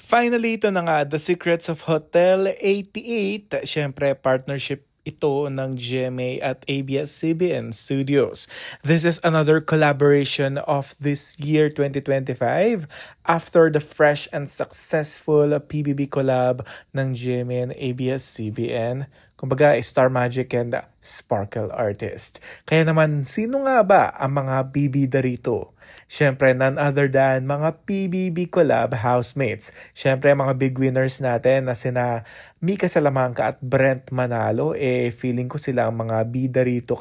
Finally, ito na nga, The Secrets of Hotel 88. Siyempre, partnership ito ng GMA at ABS-CBN Studios. This is another collaboration of this year 2025 after the fresh and successful PBB collab ng GMA and ABS-CBN. Kumbaga, Star Magic and Sparkle Artist. Kaya naman, sino nga ba ang mga bibida rito? Siyempre, none other than mga PBB collab housemates. Siyempre, mga big winners natin na sina Mika Salamanca at Brent Manalo, feeling ko sila ang mga bida rito.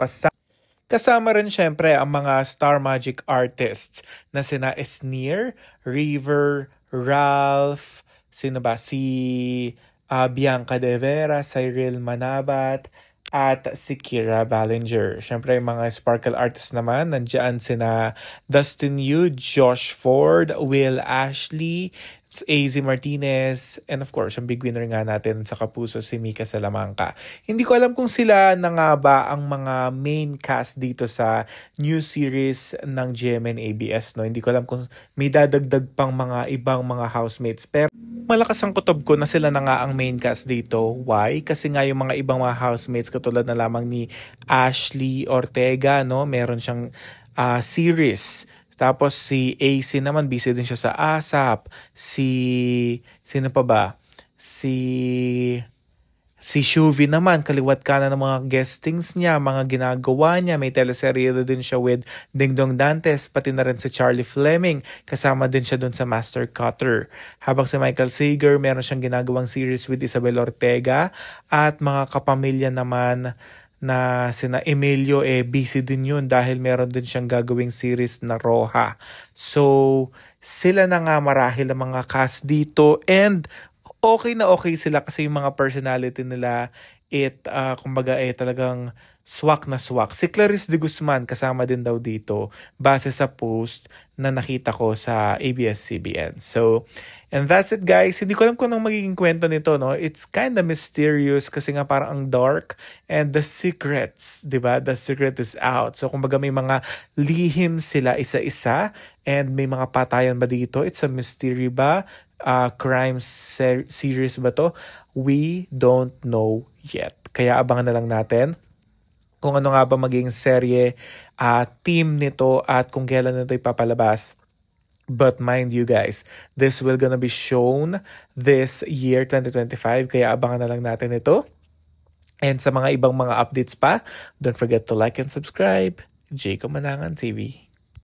Kasama rin siyempre ang mga Star Magic artists na sina Esnir, River, Ralph, sino ba? Si Bianca De Vera, Cyril Manabat, at si Kira Ballinger. Siyempre, yung mga sparkle artists naman, nandiyan sina Dustin Yu, Josh Ford, Will Ashley, AZ Martinez, and of course, ang big winner nga natin sa Kapuso, si Mika Salamanca. Hindi ko alam kung sila na nga ba ang mga main cast dito sa new series ng GMA and ABS. No? Hindi ko alam kung may dadagdag pang mga ibang mga housemates. Pero malakas ang kutob ko na sila na nga ang main cast dito. Why? Kasi nga yung mga ibang mga housemates katulad na lamang ni Ashley Ortega, no? Meron siyang series. Tapos si AC naman, busy din siya sa ASAP. Sino pa ba? Si Shuvi naman, kaliwat kanan ng mga guestings niya, mga ginagawa niya. May teleserye din siya with Dingdong Dantes, pati na rin si Charlie Fleming. Kasama din siya dun sa Master Cutter. Habang si Michael Sager, meron siyang ginagawang series with Isabel Ortega. At mga kapamilya naman na sina Emilio, busy din yun dahil meron din siyang gagawing series na Roja. So, sila na nga marahil ang mga cast dito, and okay na okay sila kasi yung mga personality nila, kumbaga talagang swak na swak. Si Clarice de Guzman kasama din daw dito base sa post na nakita ko sa ABS-CBN. So, and that's it guys. Hindi ko alam kung anong magiging kwento nito, no? It's kind of mysterious kasi nga parang ang dark, and the secrets, di ba? The secret is out. So, kumbaga may mga lihim sila isa-isa, and may mga patayan ba dito? It's a mystery ba? Crime series ba to? We don't know yet. Kaya abangan na lang natin kung ano nga ba maging serye, team nito, at kung kailan nito ipapalabas. But mind you guys, this will gonna be shown this year 2025, kaya abangan na lang natin ito. And sa mga ibang mga updates pa, don't forget to like and subscribe. Jacob Manangan TV.